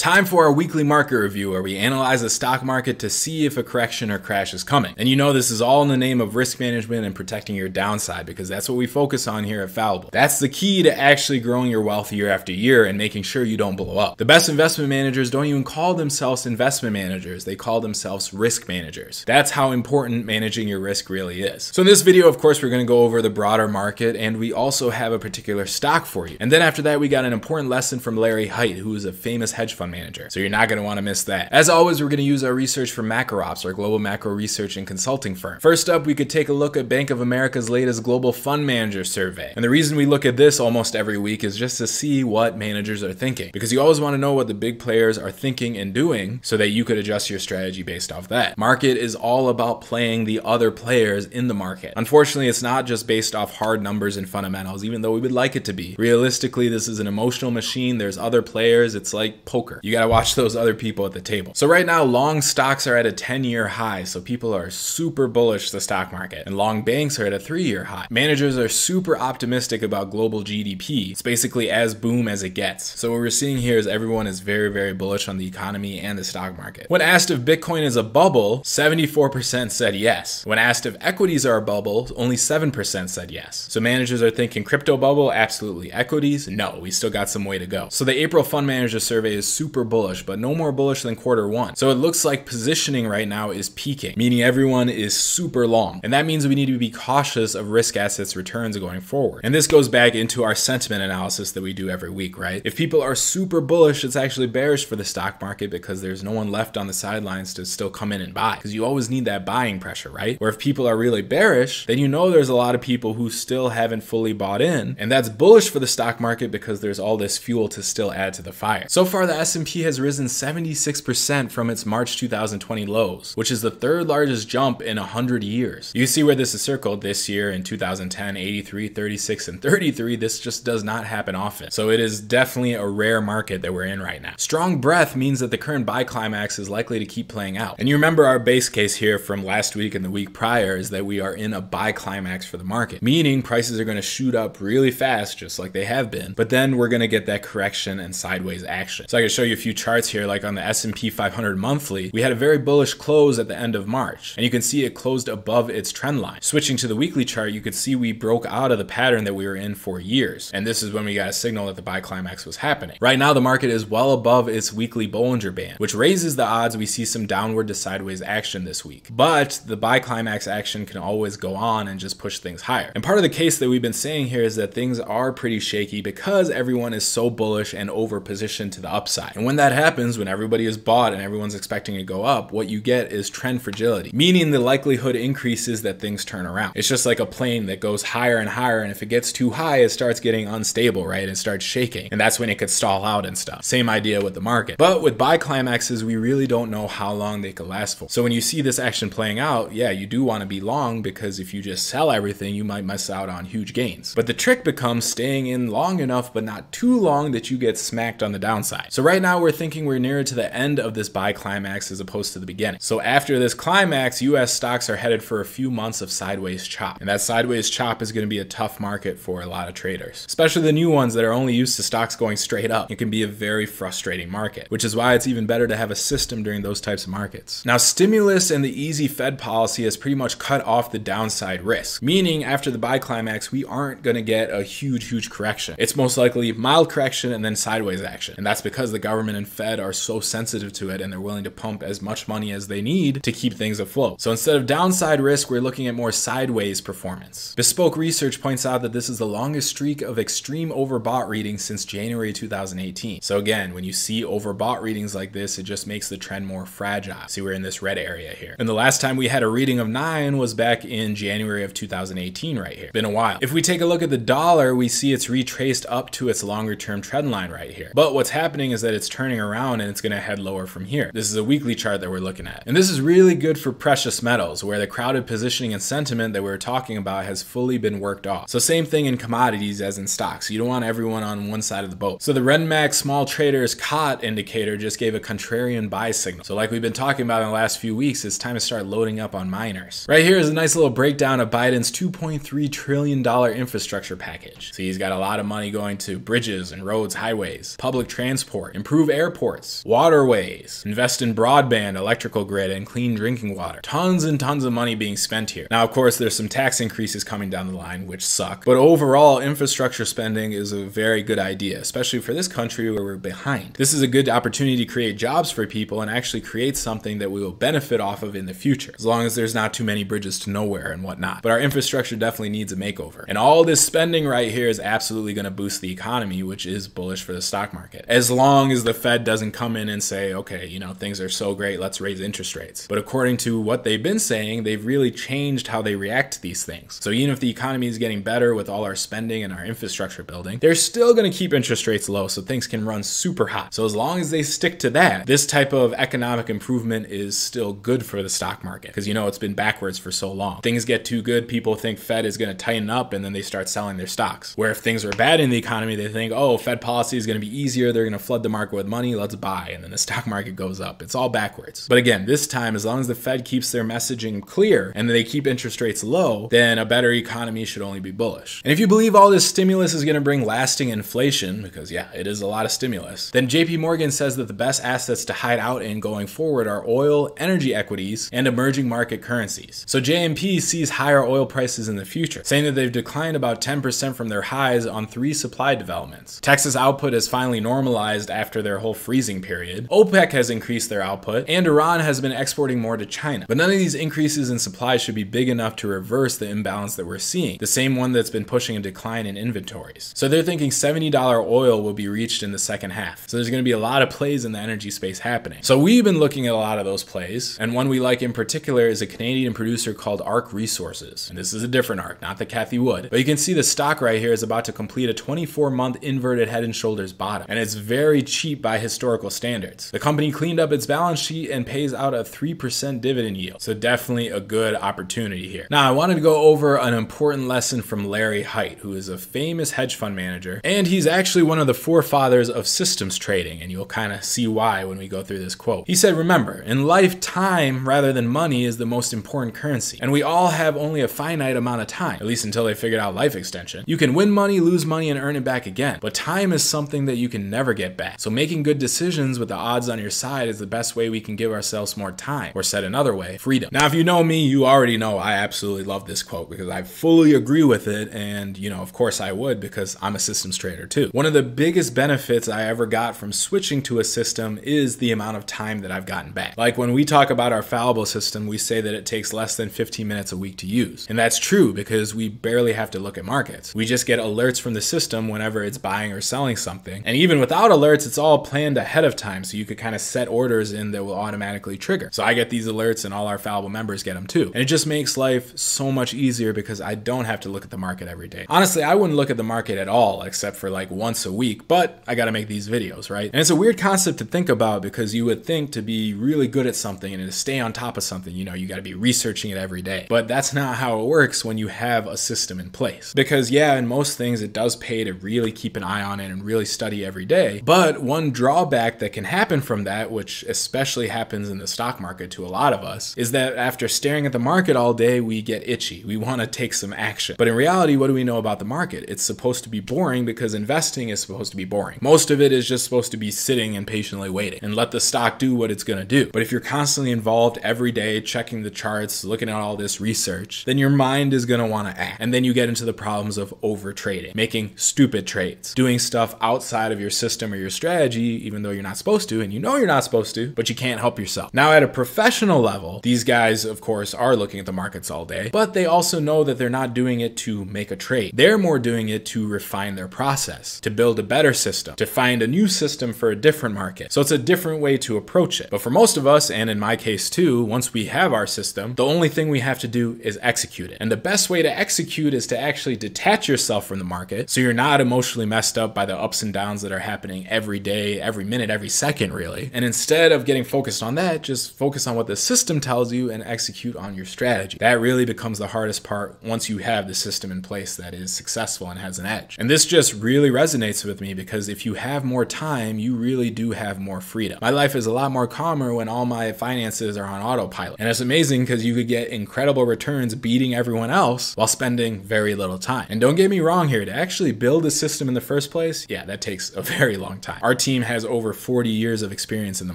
Time for our weekly market review where we analyze the stock market to see if a correction or crash is coming. And you know this is all in the name of risk management and protecting your downside because that's what we focus on here at Fallible. That's the key to actually growing your wealth year after year and making sure you don't blow up. The best investment managers don't even call themselves investment managers, they call themselves risk managers. That's how important managing your risk really is. So in this video, of course, we're going to go over the broader market and we also have a particular stock for you. And then after that, we got an important lesson from Larry Hite, who is a famous hedge fund manager. So you're not going to want to miss that. As always, we're going to use our research from MacroOps, our global macro research and consulting firm. First up, we could take a look at Bank of America's latest global fund manager survey. And the reason we look at this almost every week is just to see what managers are thinking, because you always want to know what the big players are thinking and doing so that you could adjust your strategy based off that. Market is all about playing the other players in the market. Unfortunately, it's not just based off hard numbers and fundamentals, even though we would like it to be. Realistically, this is an emotional machine. There's other players. It's like poker. You got to watch those other people at the table. So right now, long stocks are at a 10-year high. So people are super bullish the stock market, and long banks are at a 3-year high. Managers are super optimistic about global GDP. It's basically as boom as it gets. So what we're seeing here is everyone is very, very bullish on the economy and the stock market. When asked if Bitcoin is a bubble, 74% said yes. When asked if equities are a bubble, only 7% said yes. So managers are thinking crypto bubble, absolutely. Equities, no, we still got some way to go. So the April fund manager survey is super bullish, but no more bullish than Q1. So it looks like positioning right now is peaking, meaning everyone is super long. And that means we need to be cautious of risk assets returns going forward. And this goes back into our sentiment analysis that we do every week, right? If people are super bullish, it's actually bearish for the stock market because there's no one left on the sidelines to still come in and buy, because you always need that buying pressure, right? Where if people are really bearish, then you know there's a lot of people who still haven't fully bought in, and that's bullish for the stock market because there's all this fuel to still add to the fire. So far, the S&P has risen 76% from its March 2020 lows, which is the third largest jump in 100 years. You see where this is circled this year in 2010, 83, 36, and 33. This just does not happen often. So it is definitely a rare market that we're in right now. Strong breadth means that the current buy climax is likely to keep playing out. And you remember our base case here from last week and the week prior is that we are in a buy climax for the market, meaning prices are going to shoot up really fast, just like they have been, but then we're going to get that correction and sideways action. So I can show you a few charts here, like on the S&P 500 monthly, we had a very bullish close at the end of March, and you can see it closed above its trend line. Switching to the weekly chart, you could see we broke out of the pattern that we were in for years, and this is when we got a signal that the buy climax was happening. Right now, the market is well above its weekly Bollinger Band, which raises the odds we see some downward to sideways action this week. But the buy climax action can always go on and just push things higher. And part of the case that we've been saying here is that things are pretty shaky because everyone is so bullish and over positioned to the upside. And when that happens, when everybody is bought and everyone's expecting to go up, what you get is trend fragility, meaning the likelihood increases that things turn around. It's just like a plane that goes higher and higher, and if it gets too high, it starts getting unstable, right? It starts shaking, and that's when it could stall out and stuff. Same idea with the market. But with buy climaxes, we really don't know how long they could last for. So when you see this action playing out, yeah, you do want to be long, because if you just sell everything, you might miss out on huge gains. But the trick becomes staying in long enough, but not too long that you get smacked on the downside. So right now we're thinking we're nearer to the end of this buy climax as opposed to the beginning. So after this climax, US stocks are headed for a few months of sideways chop. And that sideways chop is going to be a tough market for a lot of traders, especially the new ones that are only used to stocks going straight up. It can be a very frustrating market, which is why it's even better to have a system during those types of markets. Now, stimulus and the easy Fed policy has pretty much cut off the downside risk, meaning after the buy climax, we aren't going to get a huge correction. It's most likely mild correction and then sideways action. And that's because the government and Fed are so sensitive to it and they're willing to pump as much money as they need to keep things afloat. So instead of downside risk, we're looking at more sideways performance. Bespoke Research points out that this is the longest streak of extreme overbought readings since January 2018. So again, when you see overbought readings like this, it just makes the trend more fragile. See, we're in this red area here. And the last time we had a reading of 9 was back in January of 2018 right here. Been a while. If we take a look at the dollar, we see it's retraced up to its longer term trend line right here. But what's happening is that it's turning around and it's going to head lower from here. This is a weekly chart that we're looking at. And this is really good for precious metals, where the crowded positioning and sentiment that we were talking about has fully been worked off. So same thing in commodities as in stocks. You don't want everyone on one side of the boat. So the Renmax small traders COT indicator just gave a contrarian buy signal. So like we've been talking about in the last few weeks, it's time to start loading up on miners. Right here is a nice little breakdown of Biden's $2.3 trillion infrastructure package. See, he's got a lot of money going to bridges and roads, highways, public transport, improving improve airports, waterways, invest in broadband, electrical grid, and clean drinking water. Tons and tons of money being spent here. Now, of course, there's some tax increases coming down the line, which suck, but overall, infrastructure spending is a very good idea, especially for this country where we're behind. This is a good opportunity to create jobs for people and actually create something that we will benefit off of in the future, as long as there's not too many bridges to nowhere and whatnot. But our infrastructure definitely needs a makeover. And all this spending right here is absolutely going to boost the economy, which is bullish for the stock market. As long as the Fed doesn't come in and say, okay, you know, things are so great, let's raise interest rates. But according to what they've been saying, they've really changed how they react to these things. So even if the economy is getting better with all our spending and our infrastructure building, they're still going to keep interest rates low so things can run super hot. So as long as they stick to that, this type of economic improvement is still good for the stock market, because you know it's been backwards for so long. Things get too good, people think Fed is going to tighten up, and then they start selling their stocks. Where if things are bad in the economy, they think, oh, Fed policy is going to be easier, they're going to flood the market with money, let's buy, and then the stock market goes up. It's all backwards. But again, this time, as long as the Fed keeps their messaging clear and they keep interest rates low, then a better economy should only be bullish. And if you believe all this stimulus is going to bring lasting inflation, because yeah, it is a lot of stimulus, then JP Morgan says that the best assets to hide out in going forward are oil, energy equities, and emerging market currencies. So JMP sees higher oil prices in the future, saying that they've declined about 10% from their highs on 3 supply developments. Texas output has finally normalized after their whole freezing period. OPEC has increased their output, and Iran has been exporting more to China. But none of these increases in supply should be big enough to reverse the imbalance that we're seeing, the same one that's been pushing a decline in inventories. So they're thinking $70 oil will be reached in the second half. So there's going to be a lot of plays in the energy space happening. So we've been looking at a lot of those plays, and one we like in particular is a Canadian producer called Ark Resources. And this is a different Ark, not the Cathy Wood. But you can see the stock right here is about to complete a 24-month inverted head and shoulders bottom, and it's very cheap by historical standards. The company cleaned up its balance sheet and pays out a 3% dividend yield. So definitely a good opportunity here. Now, I wanted to go over an important lesson from Larry Hite, who is a famous hedge fund manager, and he's actually one of the forefathers of systems trading, and you'll kind of see why when we go through this quote. He said, remember, in life, time rather than money is the most important currency, and we all have only a finite amount of time, at least until they figured out life extension. You can win money, lose money, and earn it back again, but time is something that you can never get back. So making good decisions with the odds on your side is the best way we can give ourselves more time, or said another way, freedom. Now, if you know me, you already know I absolutely love this quote because I fully agree with it, and you know, of course I would, because I'm a systems trader too. One of the biggest benefits I ever got from switching to a system is the amount of time that I've gotten back. Like when we talk about our Fallible system, we say that it takes less than 15 minutes a week to use. And that's true because we barely have to look at markets. We just get alerts from the system whenever it's buying or selling something. And even without alerts, it's all planned ahead of time, so you could kind of set orders in that will automatically trigger. So I get these alerts and all our Fallible members get them too. And it just makes life so much easier because I don't have to look at the market every day. Honestly, I wouldn't look at the market at all except for like once a week, but I gotta make these videos, right? And it's a weird concept to think about because you would think to be really good at something and to stay on top of something, you know, you gotta be researching it every day. But that's not how it works when you have a system in place. Because yeah, in most things it does pay to really keep an eye on it and really study every day. But one drawback that can happen from that, which especially happens in the stock market to a lot of us, is that after staring at the market all day, we get itchy. We want to take some action. But in reality, what do we know about the market? It's supposed to be boring because investing is supposed to be boring. Most of it is just supposed to be sitting and patiently waiting and let the stock do what it's going to do. But if you're constantly involved every day, checking the charts, looking at all this research, then your mind is going to want to act. And then you get into the problems of over trading, making stupid trades, doing stuff outside of your system or your strategy, even though you're not supposed to, and you know you're not supposed to, but you can't help yourself. Now, at a professional level, these guys, of course, are looking at the markets all day, but they also know that they're not doing it to make a trade. They're more doing it to refine their process, to build a better system, to find a new system for a different market. So it's a different way to approach it. But for most of us, and in my case too, once we have our system, the only thing we have to do is execute it. And the best way to execute is to actually detach yourself from the market so you're not emotionally messed up by the ups and downs that are happening every day, every minute, every second, really. And instead of getting focused on that, just focus on what the system tells you and execute on your strategy. That really becomes the hardest part once you have the system in place that is successful and has an edge. And this just really resonates with me because if you have more time, you really do have more freedom. My life is a lot more calmer when all my finances are on autopilot. And it's amazing because you could get incredible returns beating everyone else while spending very little time. And don't get me wrong here, to actually build a system in the first place, yeah, that takes a very long time. Our team has over 40 years of experience in the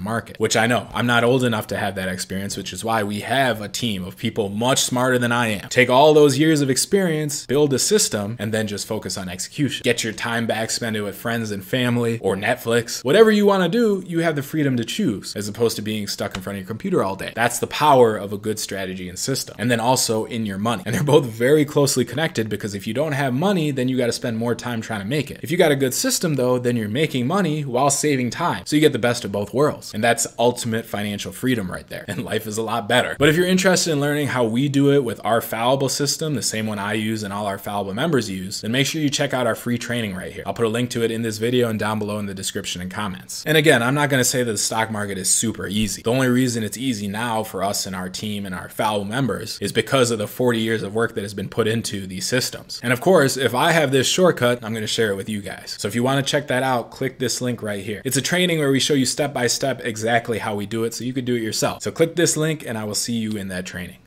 market, which I know I'm not old enough to have that experience, which is why we have a team of people much smarter than I am. Take all those years of experience, build a system, and then just focus on execution. Get your time back, spend it with friends and family or Netflix. Whatever you want to do, you have the freedom to choose, as opposed to being stuck in front of your computer all day. That's the power of a good strategy and system. And then also in your money. And they're both very closely connected, because if you don't have money, then you got to spend more time trying to make it. If you got a good system though, then you're making money while saving time. So you get the best of both worlds. And that's ultimate financial freedom right there. And life is a lot better. But if you're interested in learning how we do it with our Fallible system, the same one I use and all our Fallible members use, then make sure you check out our free training right here. I'll put a link to it in this video and down below in the description and comments. And again, I'm not going to say that the stock market is super easy. The only reason it's easy now for us and our team and our Fallible members is because of the 40 years of work that has been put into these systems. And of course, if I have this shortcut, I'm going to share it with you guys. So if you want to check that out, click this link right here. It's a training where we show you step by step exactly how we do it, so you could do it yourself. So click this link and I will see you in that training.